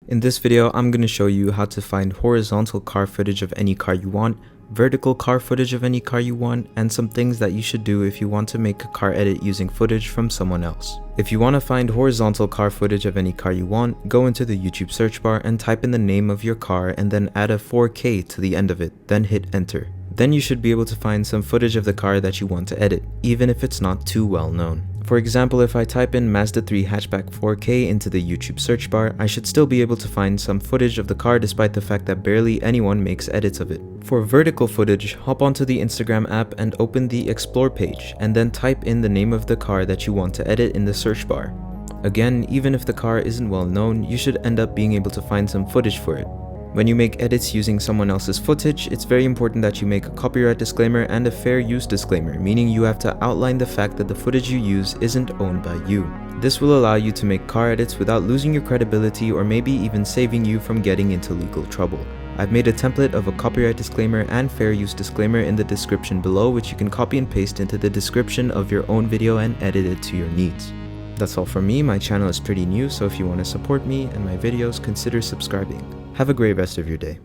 In this video, I'm going to show you how to find horizontal car footage of any car you want, vertical car footage of any car you want, and some things that you should do if you want to make a car edit using footage from someone else. If you want to find horizontal car footage of any car you want, go into the YouTube search bar and type in the name of your car and then add a 4K to the end of it, then hit enter. Then you should be able to find some footage of the car that you want to edit, even if it's not too well known. For example, if I type in Mazda 3 hatchback 4K into the YouTube search bar, I should still be able to find some footage of the car despite the fact that barely anyone makes edits of it. For vertical footage, hop onto the Instagram app and open the Explore page, and then type in the name of the car that you want to edit in the search bar. Again, even if the car isn't well known, you should end up being able to find some footage for it. When you make edits using someone else's footage, it's very important that you make a copyright disclaimer and a fair use disclaimer, meaning you have to outline the fact that the footage you use isn't owned by you. This will allow you to make car edits without losing your credibility or maybe even saving you from getting into legal trouble. I've made a template of a copyright disclaimer and fair use disclaimer in the description below, which you can copy and paste into the description of your own video and edit it to your needs. That's all from me. My channel is pretty new, so if you want to support me and my videos, consider subscribing. Have a great rest of your day.